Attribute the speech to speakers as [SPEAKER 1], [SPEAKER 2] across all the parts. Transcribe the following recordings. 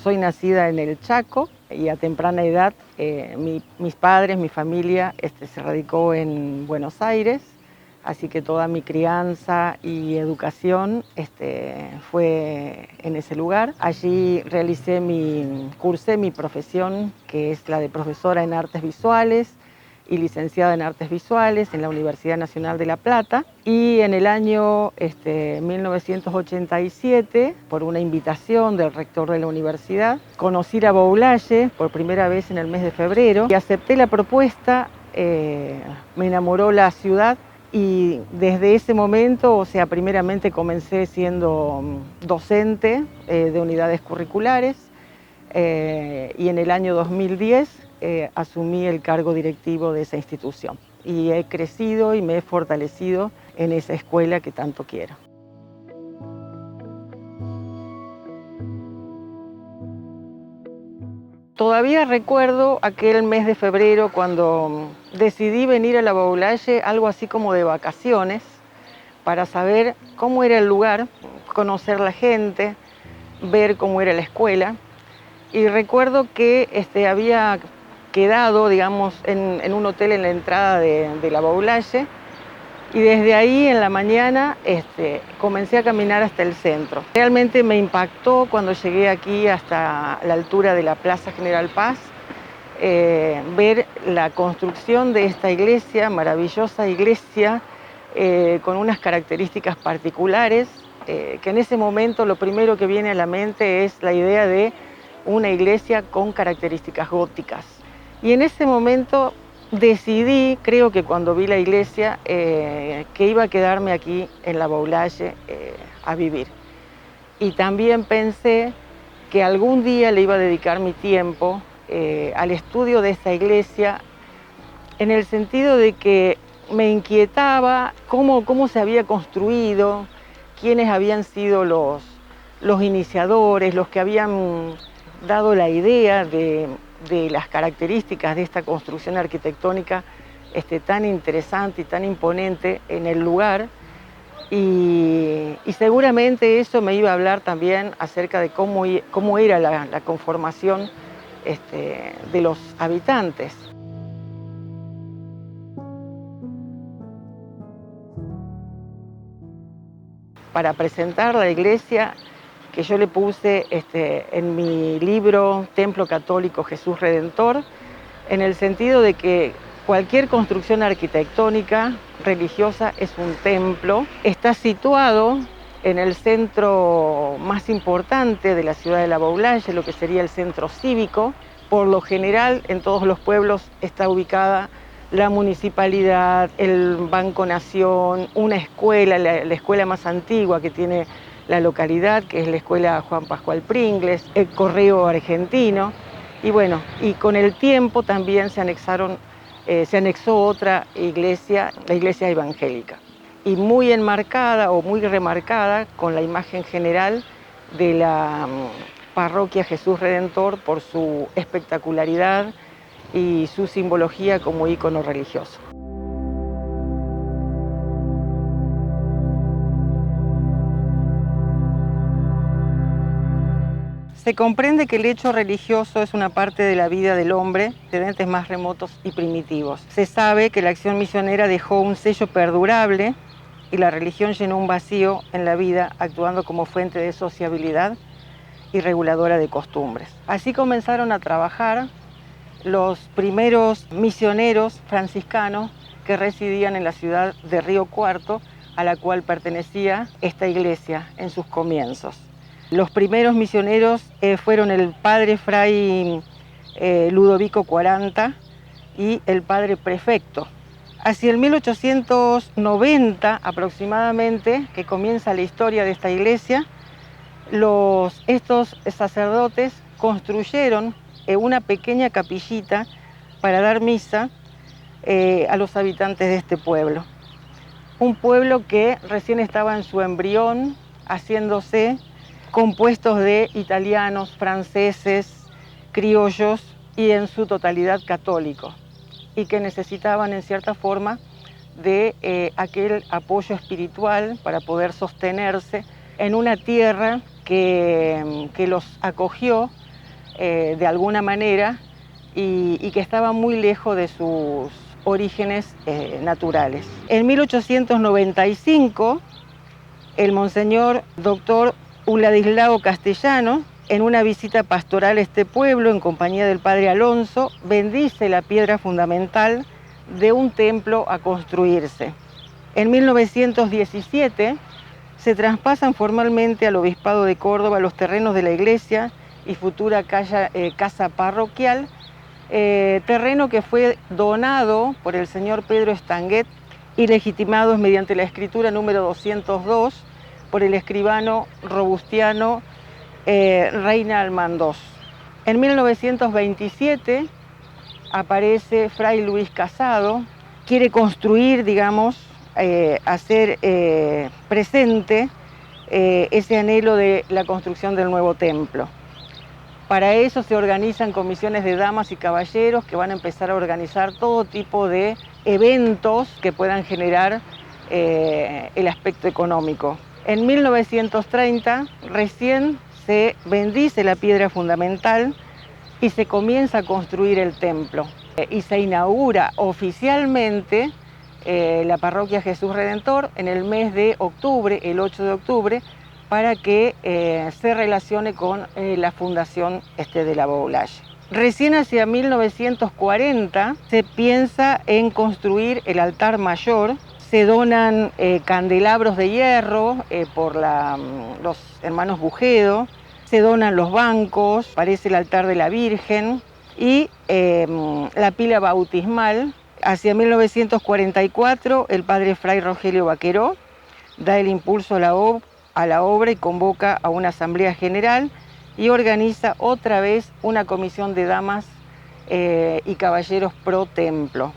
[SPEAKER 1] Soy nacida en el Chaco y a temprana edad mis padres, mi familia se radicó en Buenos Aires, así que toda mi crianza y educación fue en ese lugar. Allí cursé mi profesión, que es la de profesora en artes visuales y licenciada en artes visuales en la Universidad Nacional de La Plata. Y en el año 1987, por una invitación del rector de la universidad, conocí la Boulaye por primera vez en el mes de febrero y acepté la propuesta. Me enamoró la ciudad y desde ese momento, primeramente comencé siendo docente de unidades curriculares y en el año 2010 asumí el cargo directivo de esa institución y he crecido y me he fortalecido en esa escuela que tanto quiero. Todavía recuerdo aquel mes de febrero cuando decidí venir a la Boulaye, algo así como de vacaciones, para saber cómo era el lugar, conocer la gente, ver cómo era la escuela. Y recuerdo que había quedado, digamos, en un hotel en la entrada de la Boulaye, y desde ahí en la mañana comencé a caminar hasta el centro. Realmente me impactó cuando llegué aquí hasta la altura de la Plaza General Paz, ver la construcción de esta iglesia, maravillosa iglesia, con unas características particulares, que en ese momento lo primero que viene a la mente es la idea de una iglesia con características góticas. Y en ese momento decidí, creo que cuando vi la iglesia, que iba a quedarme aquí en la Boulaye a vivir. Y también pensé que algún día le iba a dedicar mi tiempo al estudio de esta iglesia, en el sentido de que me inquietaba cómo se había construido, quiénes habían sido los iniciadores, los que habían dado la idea de las características de esta construcción arquitectónica tan interesante y tan imponente en el lugar. Y seguramente eso me iba a hablar también acerca de cómo era la conformación de los habitantes. Para presentar la iglesia, que yo le puse en mi libro Templo Católico Jesús Redentor, en el sentido de que cualquier construcción arquitectónica religiosa es un templo. Está situado en el centro más importante de la ciudad de la Boulaye, lo que sería el centro cívico. Por lo general, en todos los pueblos está ubicada la municipalidad, el Banco Nación, una escuela, la escuela más antigua que tiene la localidad, que es la escuela Juan Pascual Pringles, el Correo Argentino. Y bueno, y con el tiempo también se anexó otra iglesia, la iglesia evangélica, y muy enmarcada o muy remarcada con la imagen general de la parroquia Jesús Redentor por su espectacularidad y su simbología como ícono religioso. Se comprende que el hecho religioso es una parte de la vida del hombre desde entes más remotos y primitivos. Se sabe que la acción misionera dejó un sello perdurable y la religión llenó un vacío en la vida, actuando como fuente de sociabilidad y reguladora de costumbres. Así comenzaron a trabajar los primeros misioneros franciscanos que residían en la ciudad de Río Cuarto, a la cual pertenecía esta iglesia en sus comienzos. Los primeros misioneros fueron el padre fray Ludovico 40 y el padre prefecto. Hacia el 1890 aproximadamente, que comienza la historia de esta iglesia, estos sacerdotes construyeron una pequeña capillita para dar misa a los habitantes de este pueblo. Un pueblo que recién estaba en su embrión, haciéndose, compuestos de italianos, franceses, criollos y en su totalidad católicos, y que necesitaban en cierta forma de aquel apoyo espiritual para poder sostenerse en una tierra que los acogió de alguna manera y que estaba muy lejos de sus orígenes naturales. En 1895, el monseñor doctor Uladislao Castellano, en una visita pastoral a este pueblo en compañía del padre Alonso, bendice la piedra fundamental de un templo a construirse. En 1917 se traspasan formalmente al Obispado de Córdoba los terrenos de la iglesia y futura casa parroquial, terreno que fue donado por el señor Pedro Estanguet y legitimados mediante la escritura número 202 por el escribano robustiano Reina Almandós. En 1927 aparece Fray Luis Casado, quiere construir, digamos, hacer presente ese anhelo de la construcción del nuevo templo. Para eso se organizan comisiones de damas y caballeros que van a empezar a organizar todo tipo de eventos que puedan generar el aspecto económico. En 1930 recién se bendice la piedra fundamental y se comienza a construir el templo. Y se inaugura oficialmente la parroquia Jesús Redentor en el mes de octubre, el 8 de octubre, para que se relacione con la fundación de la Boulaye. Recién hacia 1940 se piensa en construir el altar mayor. Se donan candelabros de hierro por los hermanos Bujedo, se donan los bancos, aparece el altar de la Virgen y la pila bautismal. Hacia 1944 el padre Fray Rogelio Vaqueró da el impulso a la obra y convoca a una asamblea general y organiza otra vez una comisión de damas y caballeros pro templo.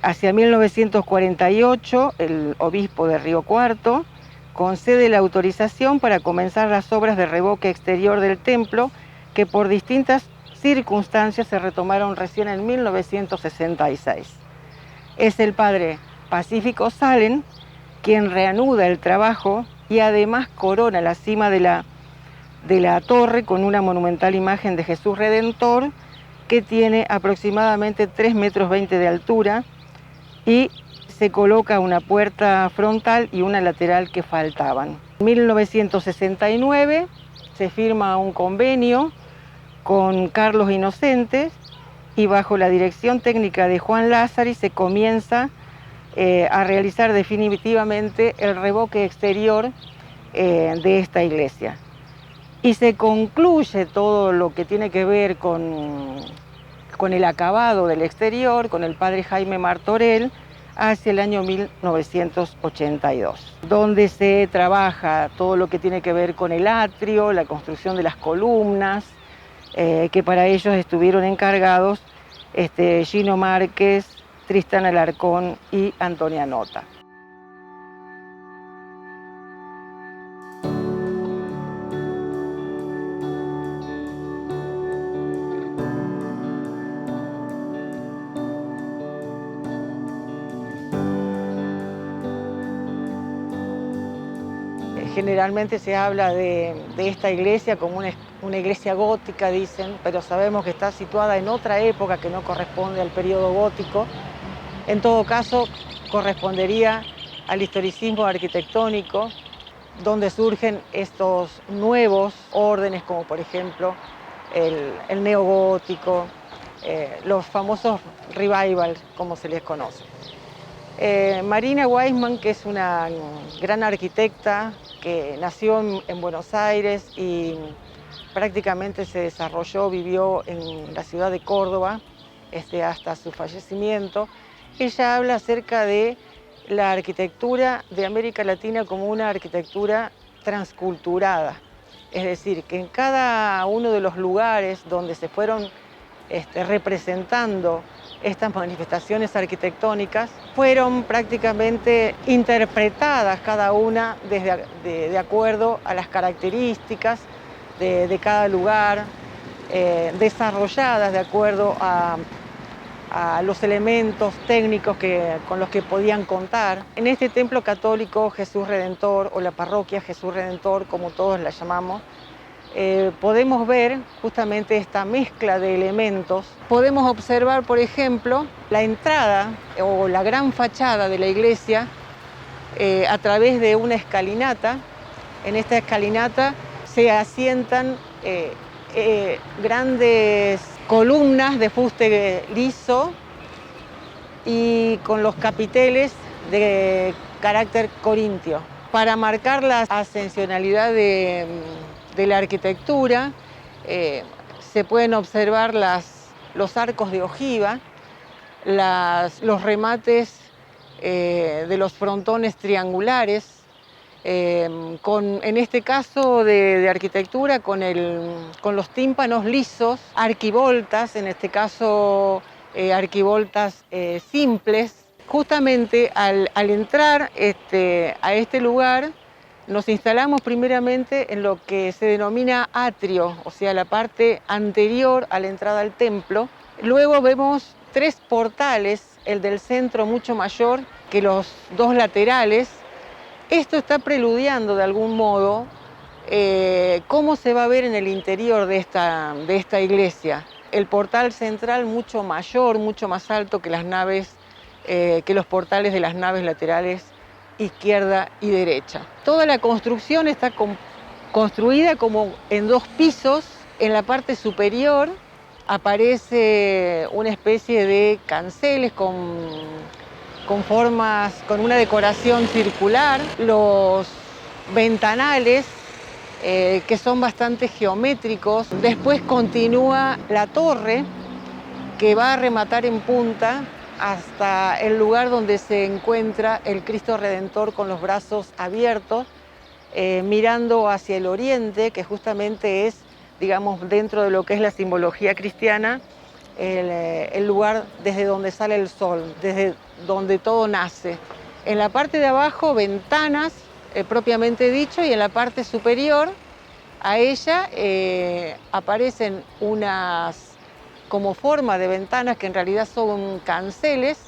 [SPEAKER 1] Hacia 1948, el obispo de Río Cuarto concede la autorización para comenzar las obras de revoque exterior del templo, que por distintas circunstancias se retomaron recién en 1966. Es el padre Pacífico Salen quien reanuda el trabajo y además corona la cima de la torre con una monumental imagen de Jesús Redentor que tiene aproximadamente 3,20 metros de altura y se coloca una puerta frontal y una lateral que faltaban. En 1969 se firma un convenio con Carlos Inocentes y bajo la dirección técnica de Juan Lázari se comienza a realizar definitivamente el revoque exterior de esta iglesia. Y se concluye todo lo que tiene que ver con el acabado del exterior, con el padre Jaime Martorell, hacia el año 1982, donde se trabaja todo lo que tiene que ver con el atrio, la construcción de las columnas, que para ellos estuvieron encargados Gino Márquez, Tristán Alarcón y Antonia Nota. Generalmente se habla de esta iglesia como una iglesia gótica, dicen, pero sabemos que está situada en otra época que no corresponde al periodo gótico. En todo caso, correspondería al historicismo arquitectónico, donde surgen estos nuevos órdenes, como por ejemplo el neogótico, los famosos revivals, como se les conoce. Marina Weissman, que es una gran arquitecta que nació en Buenos Aires y prácticamente se desarrolló, vivió en la ciudad de Córdoba hasta su fallecimiento. Ella habla acerca de la arquitectura de América Latina como una arquitectura transculturada, es decir, que en cada uno de los lugares donde se fueron representando estas manifestaciones arquitectónicas fueron prácticamente interpretadas cada una de acuerdo a las características de cada lugar, desarrolladas de acuerdo a los elementos técnicos con los que podían contar. En este templo católico Jesús Redentor, o la parroquia Jesús Redentor, como todos la llamamos, podemos ver justamente esta mezcla de elementos. Podemos observar, por ejemplo, la entrada o la gran fachada de la iglesia a través de una escalinata. En esta escalinata se asientan grandes columnas de fuste liso y con los capiteles de carácter corintio. Para marcar la ascensionalidad de la arquitectura, se pueden observar los arcos de ojiva, los remates de los frontones triangulares, en este caso de arquitectura, con los tímpanos lisos, arquivoltas, en este caso arquivoltas simples. Justamente al entrar a este lugar, nos instalamos primeramente en lo que se denomina atrio, o sea, la parte anterior a la entrada al templo. Luego vemos 3 portales, el del centro mucho mayor que los 2 laterales. Esto está preludiando de algún modo cómo se va a ver en el interior de esta iglesia. El portal central mucho mayor, mucho más alto que las naves, que los portales de las naves laterales izquierda y derecha. Toda la construcción está construida como en 2 pisos. En la parte superior aparece una especie de canceles con formas, con una decoración circular. Los ventanales que son bastante geométricos. Después continúa la torre que va a rematar en punta hasta el lugar donde se encuentra el Cristo Redentor con los brazos abiertos, mirando hacia el oriente, que justamente es, digamos, dentro de lo que es la simbología cristiana, el lugar desde donde sale el sol, desde donde todo nace. En la parte de abajo, ventanas, propiamente dicho, y en la parte superior a ella aparecen unas como forma de ventanas que en realidad son canceles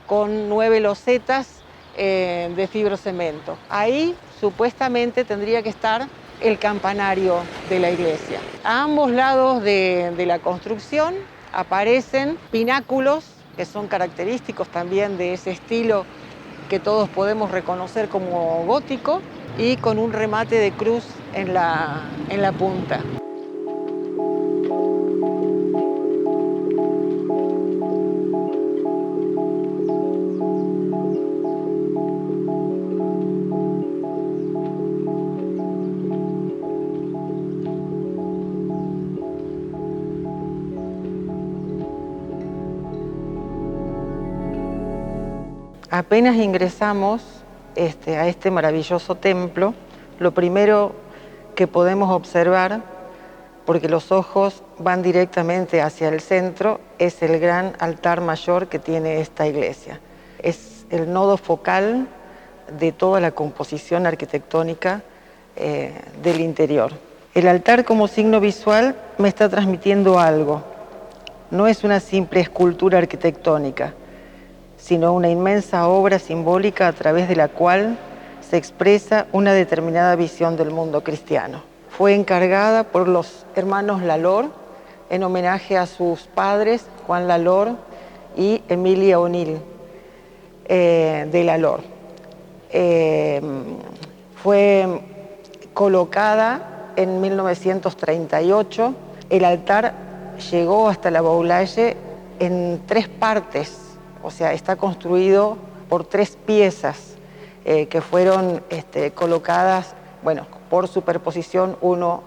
[SPEAKER 1] con 9 losetas de fibrocemento. Ahí supuestamente tendría que estar el campanario de la iglesia. A ambos lados de la construcción aparecen pináculos que son característicos también de ese estilo que todos podemos reconocer como gótico y con un remate de cruz en la punta. Apenas ingresamos a este maravilloso templo, lo primero que podemos observar, porque los ojos van directamente hacia el centro, es el gran altar mayor que tiene esta iglesia. Es el nodo focal de toda la composición arquitectónica del interior. El altar como signo visual me está transmitiendo algo. No es una simple escultura arquitectónica, sino una inmensa obra simbólica a través de la cual se expresa una determinada visión del mundo cristiano. Fue encargada por los hermanos Lalor en homenaje a sus padres, Juan Lalor y Emilia O'Neill de Lalor. Fue colocada en 1938. El altar llegó hasta la Baulaye en 3 partes. O sea, está construido por 3 piezas que fueron colocadas, bueno, por superposición uno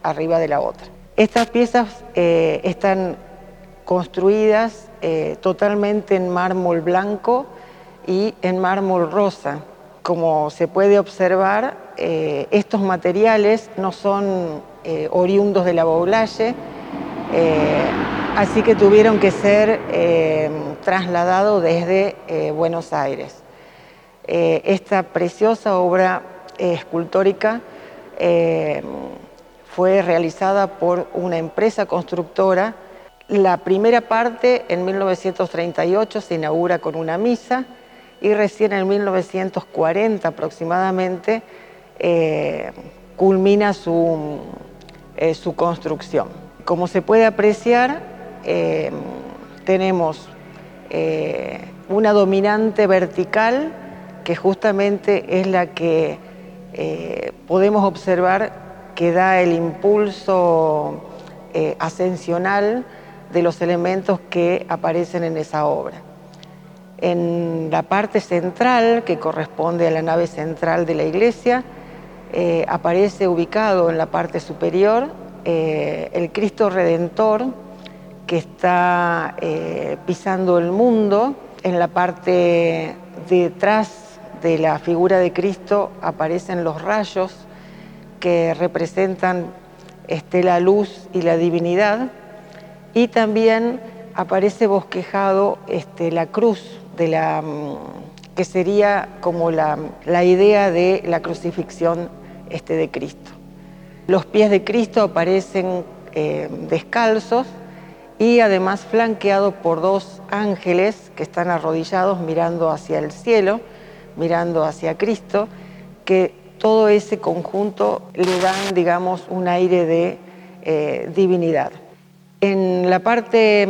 [SPEAKER 1] arriba de la otra. Estas piezas están construidas totalmente en mármol blanco y en mármol rosa. Como se puede observar, estos materiales no son oriundos de la Baulaye, así que tuvieron que ser trasladados desde Buenos Aires. Esta preciosa obra escultórica fue realizada por una empresa constructora. La primera parte en 1938 se inaugura con una misa y recién en 1940 aproximadamente culmina su su construcción. Como se puede apreciar, tenemos una dominante vertical que justamente es la que podemos observar que da el impulso ascensional de los elementos que aparecen en esa obra. En la parte central, que corresponde a la nave central de la iglesia, aparece ubicado en la parte superior el Cristo Redentor, que está pisando el mundo. En la parte detrás de la figura de Cristo aparecen los rayos que representan la luz y la divinidad, y también aparece bosquejado la cruz, que sería como la idea de la crucifixión de Cristo. Los pies de Cristo aparecen descalzos y además flanqueados por dos ángeles que están arrodillados mirando hacia el cielo, mirando hacia Cristo, que todo ese conjunto le dan, digamos, un aire de divinidad. En la parte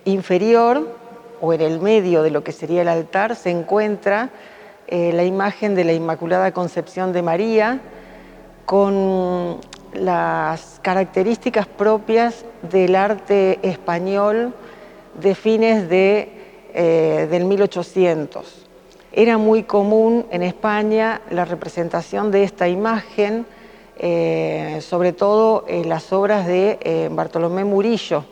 [SPEAKER 1] inferior, o en el medio de lo que sería el altar, se encuentra la imagen de la Inmaculada Concepción de María, con las características propias del arte español de fines del 1800. Era muy común en España la representación de esta imagen, sobre todo en las obras de Bartolomé Murillo,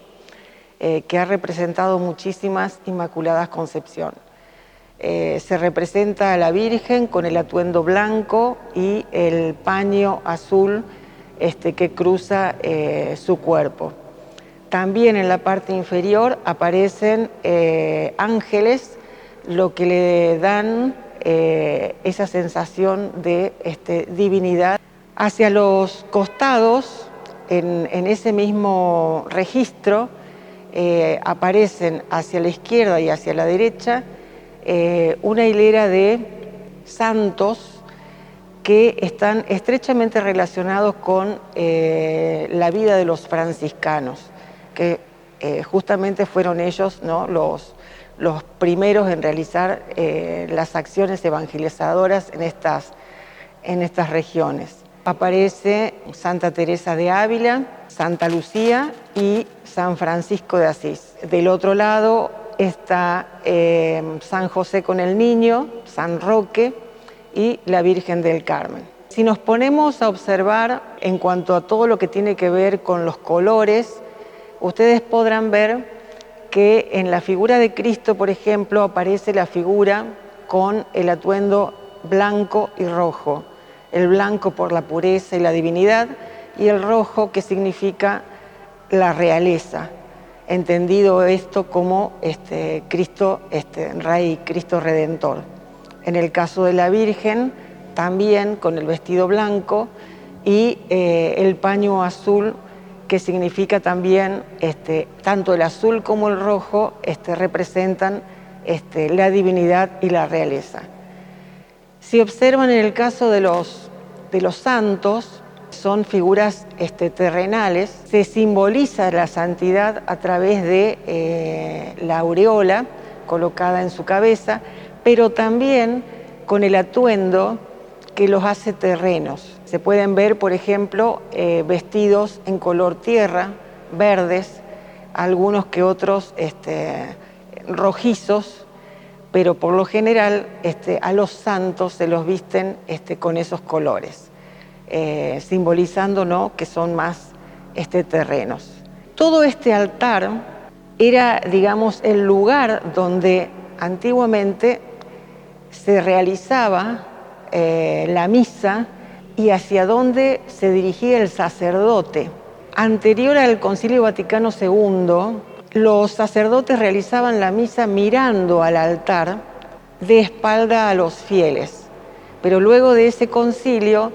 [SPEAKER 1] que ha representado muchísimas Inmaculadas Concepción. Se representa a la Virgen con el atuendo blanco y el paño azul que cruza su cuerpo. También en la parte inferior aparecen ángeles, lo que le dan esa sensación de divinidad. Hacia los costados, en ese mismo registro, aparecen hacia la izquierda y hacia la derecha una hilera de santos que están estrechamente relacionados con la vida de los franciscanos, que justamente fueron ellos, ¿no?, los primeros en realizar las acciones evangelizadoras en estas regiones. Aparece Santa Teresa de Ávila, Santa Lucía y San Francisco de Asís. Del otro lado está San José con el Niño, San Roque y la Virgen del Carmen. Si nos ponemos a observar en cuanto a todo lo que tiene que ver con los colores, ustedes podrán ver que en la figura de Cristo, por ejemplo, aparece la figura con el atuendo blanco y rojo. El blanco por la pureza y la divinidad, y el rojo que significa la realeza, entendido esto como Cristo Rey, Cristo Redentor. En el caso de la Virgen, también con el vestido blanco y el paño azul, que significa también, tanto el azul como el rojo representan la divinidad y la realeza. Si observan en el caso de los santos, son figuras terrenales, se simboliza la santidad a través de la aureola colocada en su cabeza, pero también con el atuendo que los hace terrenos. Se pueden ver, por ejemplo, vestidos en color tierra, verdes, algunos que otros rojizos, pero por lo general a los santos se los visten con esos colores, simbolizando, ¿no?, que son más terrenos. Todo este altar era, digamos, el lugar donde antiguamente se realizaba la misa y hacia donde se dirigía el sacerdote. Anterior al Concilio Vaticano II, los sacerdotes realizaban la misa mirando al altar, de espalda a los fieles. Pero luego de ese concilio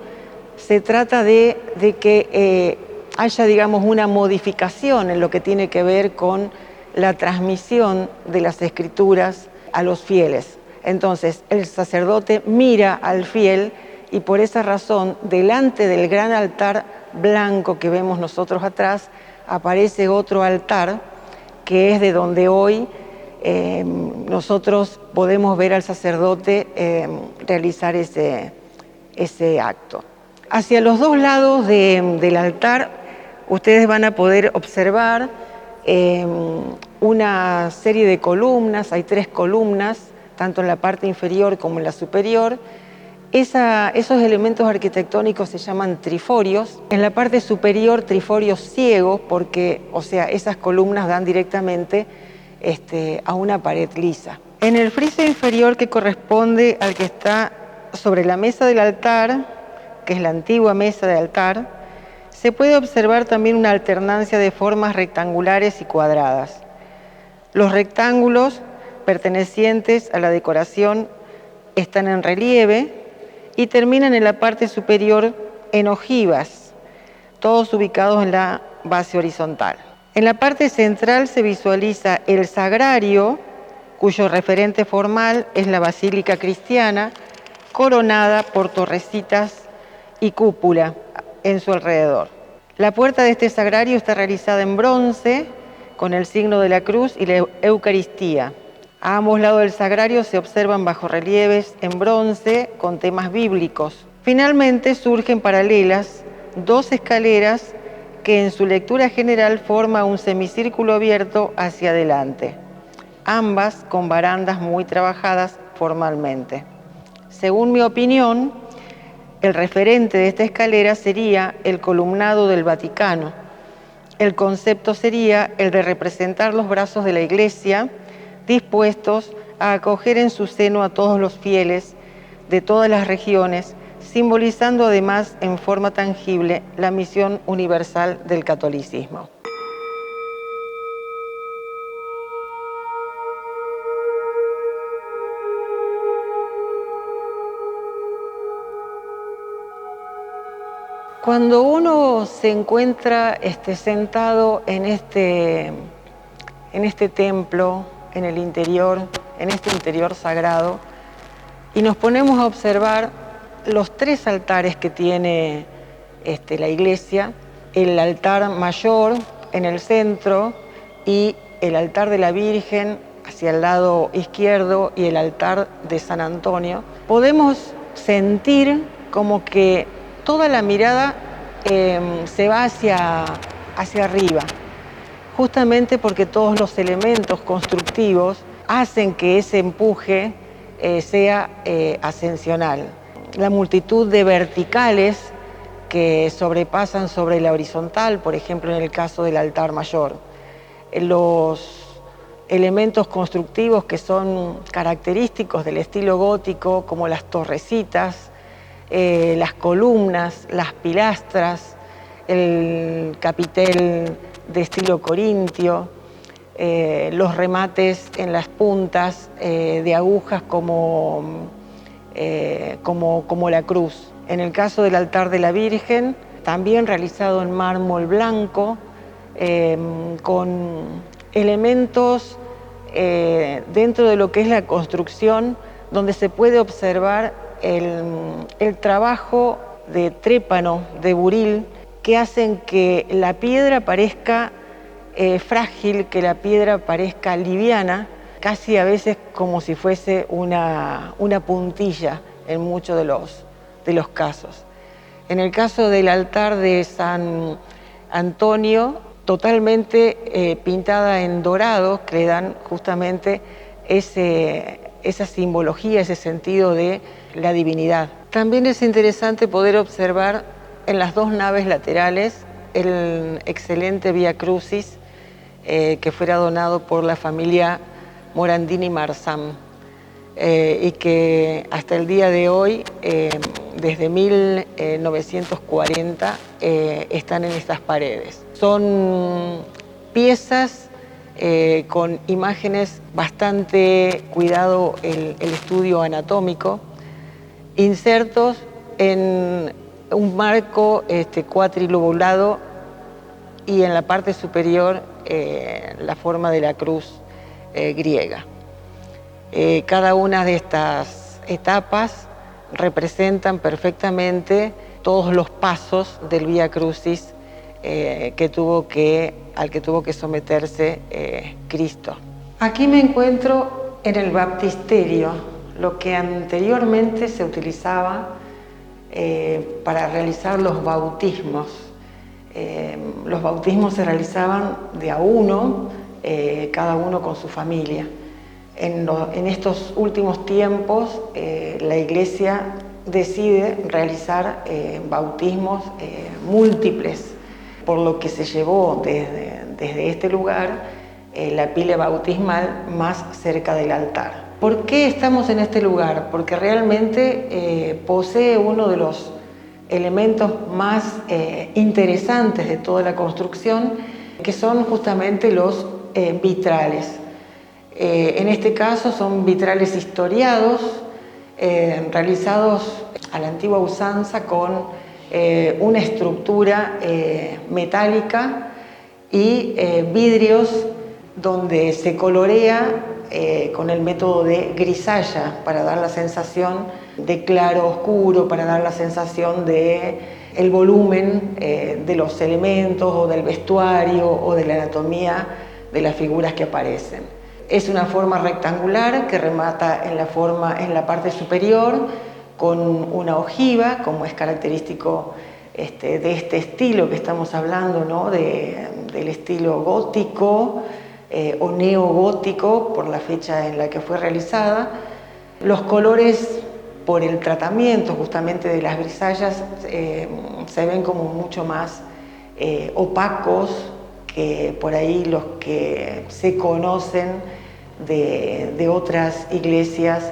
[SPEAKER 1] se trata de que haya, digamos, una modificación en lo que tiene que ver con la transmisión de las Escrituras a los fieles. Entonces, el sacerdote mira al fiel y por esa razón, delante del gran altar blanco que vemos nosotros atrás, aparece otro altar, que es de donde hoy nosotros podemos ver al sacerdote realizar ese acto. Hacia los dos lados del altar, ustedes van a poder observar una serie de columnas. Hay 3 columnas, tanto en la parte inferior como en la superior. Esos elementos arquitectónicos se llaman triforios. En la parte superior, triforios ciegos, porque, esas columnas dan directamente a una pared lisa. En el friso inferior, que corresponde al que está sobre la mesa del altar, que es la antigua mesa de altar, se puede observar también una alternancia de formas rectangulares y cuadradas. Los rectángulos pertenecientes a la decoración están en relieve y terminan en la parte superior en ojivas, todos ubicados en la base horizontal. En la parte central se visualiza el sagrario, cuyo referente formal es la basílica cristiana, coronada por torrecitas y cúpula en su alrededor. La puerta de este sagrario está realizada en bronce, con el signo de la cruz y la Eucaristía. A ambos lados del sagrario se observan bajorrelieves en bronce con temas bíblicos. Finalmente surgen paralelas 2 escaleras que en su lectura general forma un semicírculo abierto hacia adelante, ambas con barandas muy trabajadas formalmente. Según mi opinión, el referente de esta escalera sería el columnado del Vaticano. El concepto sería el de representar los brazos de la Iglesia dispuestos a acoger en su seno a todos los fieles de todas las regiones, simbolizando además en forma tangible la misión universal del catolicismo. Cuando uno se encuentra sentado en este templo, en el interior, en este interior sagrado, y nos ponemos a observar los 3 altares que tiene la iglesia, el altar mayor en el centro y el altar de la Virgen hacia el lado izquierdo y el altar de San Antonio, podemos sentir como que toda la mirada se va hacia arriba, justamente porque todos los elementos constructivos hacen que ese empuje sea ascensional. La multitud de verticales que sobrepasan sobre la horizontal, por ejemplo en el caso del altar mayor. Los elementos constructivos que son característicos del estilo gótico, como las torrecitas, las columnas, las pilastras, el capitel de estilo corintio, los remates en las puntas de agujas como la cruz. En el caso del altar de la Virgen, también realizado en mármol blanco, con elementos dentro de lo que es la construcción, donde se puede observar el trabajo de trépano, de buril, que hacen que la piedra parezca frágil, que la piedra parezca liviana, casi a veces como si fuese una puntilla en muchos de los casos. En el caso del altar de San Antonio, totalmente pintada en dorado, que le dan justamente esa simbología, ese sentido de la divinidad. También es interesante poder observar en las 2 naves laterales el excelente Vía Crucis que fuera donado por la familia Morandini Marzán y que hasta el día de hoy, desde 1940, están en estas paredes. Son piezas con imágenes bastante cuidado el estudio anatómico, insertos en un marco cuatrilobulado y en la parte superior la forma de la cruz griega. Cada una de estas etapas representan perfectamente todos los pasos del Vía Crucis al que tuvo que someterse Cristo. Aquí me encuentro en el baptisterio, lo que anteriormente se utilizaba para realizar los bautismos. Los bautismos se realizaban de a uno, cada uno con su familia. En estos últimos tiempos, la Iglesia decide realizar bautismos múltiples, por lo que se llevó desde este lugar la pila bautismal más cerca del altar. ¿Por qué estamos en este lugar? Porque realmente posee uno de los elementos más interesantes de toda la construcción, que son justamente los vitrales. En este caso son vitrales historiados, realizados a la antigua usanza con una estructura metálica y vidrios donde se colorea con el método de grisalla para dar la sensación de claro oscuro, para dar la sensación de el volumen de los elementos o del vestuario o de la anatomía de las figuras que aparecen. Es una forma rectangular que remata en la parte superior con una ojiva, como es característico de este estilo que estamos hablando, ¿no? Del estilo gótico o neogótico, por la fecha en la que fue realizada. Los colores, por el tratamiento justamente de las grisallas, se ven como mucho más opacos que por ahí los que se conocen de otras iglesias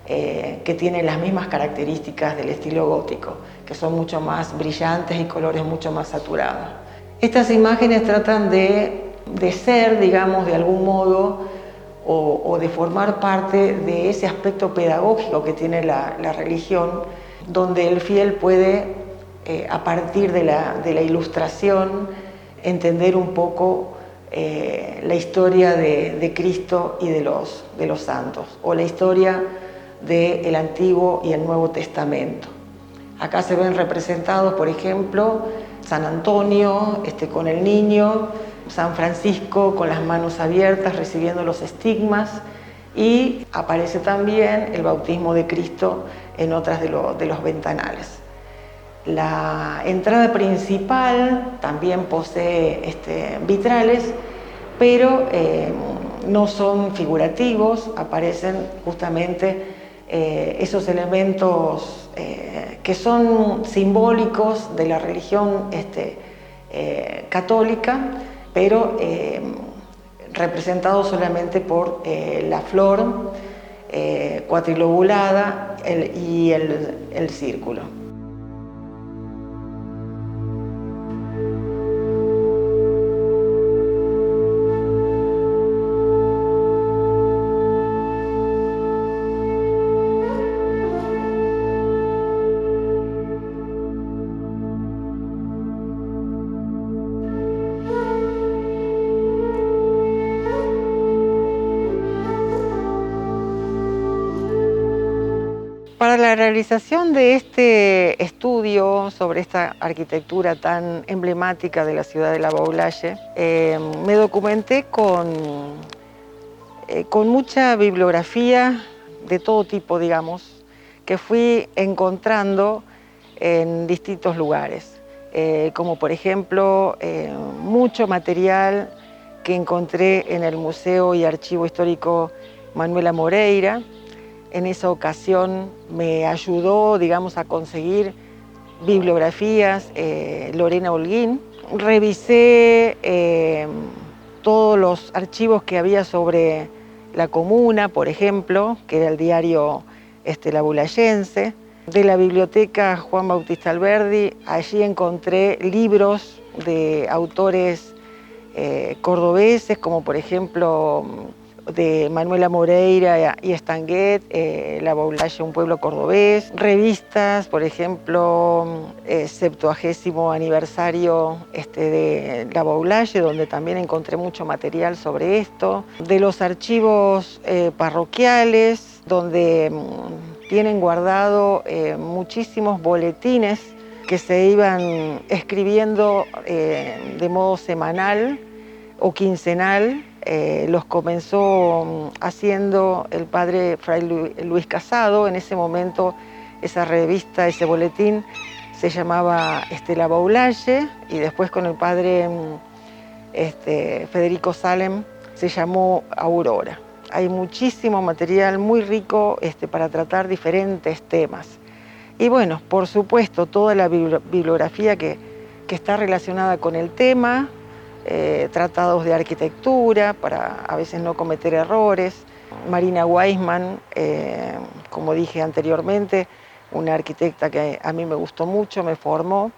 [SPEAKER 1] que tienen las mismas características del estilo gótico, que son mucho más brillantes y colores mucho más saturados. Estas imágenes tratan de ser, digamos, de algún modo, o de formar parte de ese aspecto pedagógico que tiene la religión, donde el fiel puede, a partir de la ilustración, entender un poco la historia de Cristo y de los santos, o la historia del Antiguo y el Nuevo Testamento. Acá se ven representados, por ejemplo, San Antonio con el niño, San Francisco con las manos abiertas recibiendo los estigmas, y aparece también el bautismo de Cristo en otras de los ventanales. La entrada principal también posee vitrales, pero no son figurativos, aparecen justamente esos elementos que son simbólicos de la religión católica, pero representados solamente por la flor cuadrilobulada y el círculo. Para la realización de este estudio sobre esta arquitectura tan emblemática de la ciudad de La Baulaye, me documenté con mucha bibliografía de todo tipo, digamos, que fui encontrando en distintos lugares, como por ejemplo mucho material que encontré en el Museo y Archivo Histórico Manuela Moreira. En esa ocasión me ayudó, digamos, a conseguir bibliografías Lorena Holguín. Revisé todos los archivos que había sobre la comuna, por ejemplo, que era el diario La Baulayense. De la biblioteca Juan Bautista Alberdi, allí encontré libros de autores cordobeses, como por ejemplo de Manuela Moreira y Estanguet, La Baulaye, un pueblo cordobés, revistas, por ejemplo, 70º aniversario de La Baulaye, donde también encontré mucho material sobre esto, de los archivos parroquiales, donde tienen guardado muchísimos boletines que se iban escribiendo de modo semanal o quincenal. Los comenzó haciendo el padre Fray Luis Casado. En ese momento esa revista, ese boletín se llamaba La Baulaye, y después con el padre Federico Salem se llamó Aurora. Hay muchísimo material muy rico para tratar diferentes temas. Y bueno, por supuesto, toda la bibliografía que está relacionada con el tema, tratados de arquitectura para a veces no cometer errores. Marina Weisman, como dije anteriormente, una arquitecta que a mí me gustó mucho, me formó.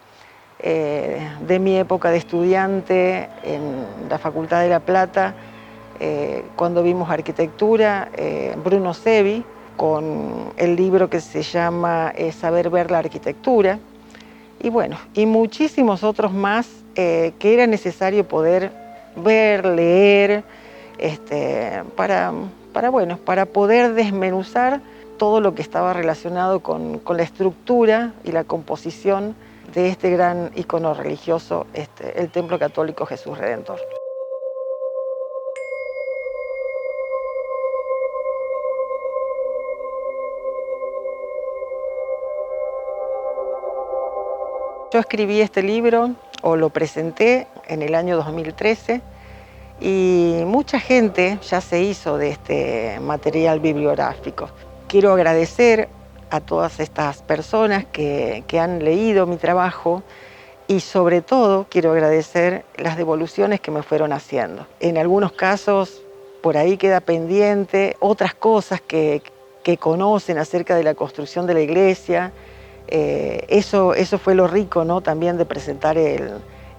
[SPEAKER 1] De mi época de estudiante en la Facultad de La Plata, cuando vimos arquitectura, Bruno Sevi, con el libro que se llama Saber ver la arquitectura, y bueno, y muchísimos otros más que era necesario poder ver, leer, para poder desmenuzar todo lo que estaba relacionado con la estructura y la composición de este gran icono religioso, el Templo Católico Jesús Redentor. Yo escribí este libro, o lo presenté, en el año 2013, y mucha gente ya se hizo de este material bibliográfico. Quiero agradecer a todas estas personas que han leído mi trabajo, y sobre todo quiero agradecer las devoluciones que me fueron haciendo. En algunos casos por ahí queda pendiente otras cosas que conocen acerca de la construcción de la iglesia. Eso fue lo rico, ¿no?, también de presentar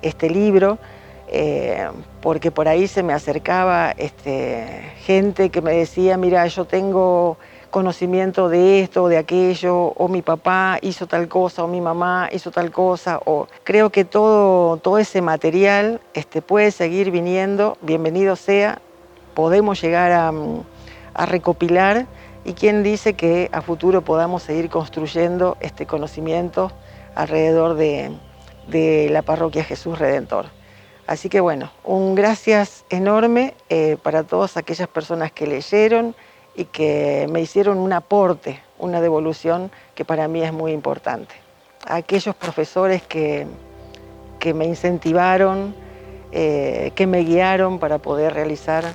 [SPEAKER 1] este libro, porque por ahí se me acercaba gente que me decía: mira, yo tengo conocimiento de esto o de aquello, o mi papá hizo tal cosa, o mi mamá hizo tal cosa, o creo que todo ese material puede seguir viniendo, bienvenido sea, podemos llegar a recopilar, y quién dice que a futuro podamos seguir construyendo este conocimiento alrededor de la parroquia Jesús Redentor. Así que bueno, un gracias enorme para todas aquellas personas que leyeron y que me hicieron un aporte, una devolución que para mí es muy importante. A aquellos profesores que me incentivaron, que me guiaron para poder realizar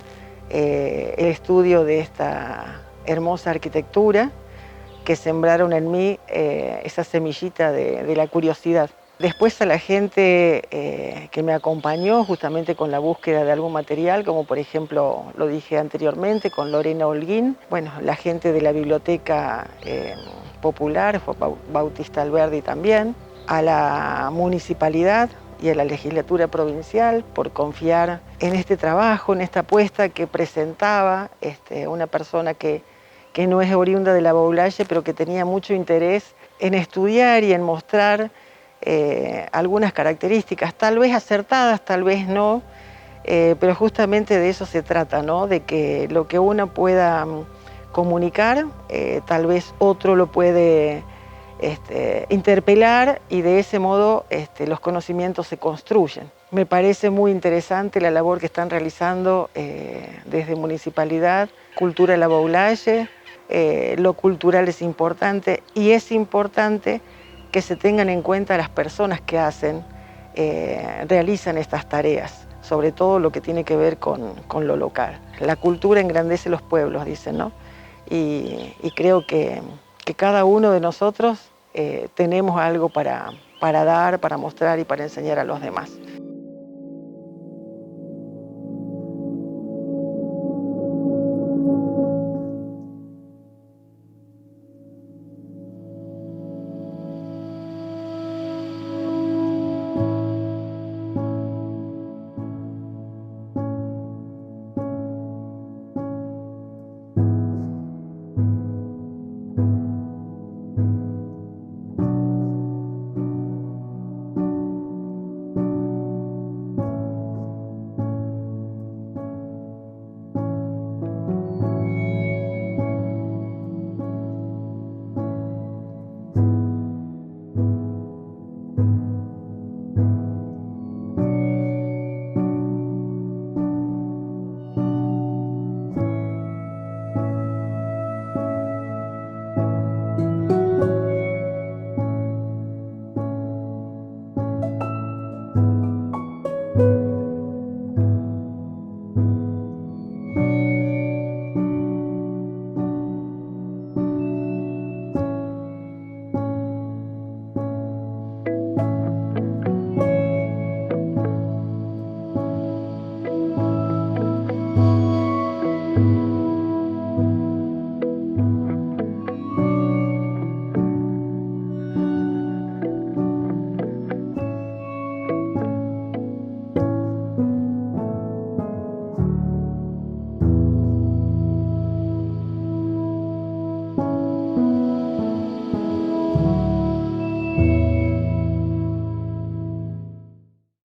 [SPEAKER 1] el estudio de esta hermosa arquitectura, que sembraron en mí esa semillita de la curiosidad. Después a la gente que me acompañó justamente con la búsqueda de algún material, como por ejemplo, lo dije anteriormente, con Lorena Holguín, bueno, la gente de la Biblioteca Popular, Bautista Alberdi también, a la municipalidad y a la legislatura provincial por confiar en este trabajo, en esta apuesta que presentaba una persona que no es oriunda de la Baulaye, pero que tenía mucho interés en estudiar y en mostrar algunas características, tal vez acertadas, tal vez no, pero justamente de eso se trata, ¿no?, de que lo que uno pueda comunicar, tal vez otro lo puede interpelar, y de ese modo los conocimientos se construyen. Me parece muy interesante la labor que están realizando desde Municipalidad, Cultura La Baulaye. Lo cultural es importante, y es importante que se tengan en cuenta las personas que realizan estas tareas, sobre todo lo que tiene que ver con lo local. La cultura engrandece los pueblos, dicen, ¿no? Y creo que cada uno de nosotros tenemos algo para dar, para mostrar y para enseñar a los demás.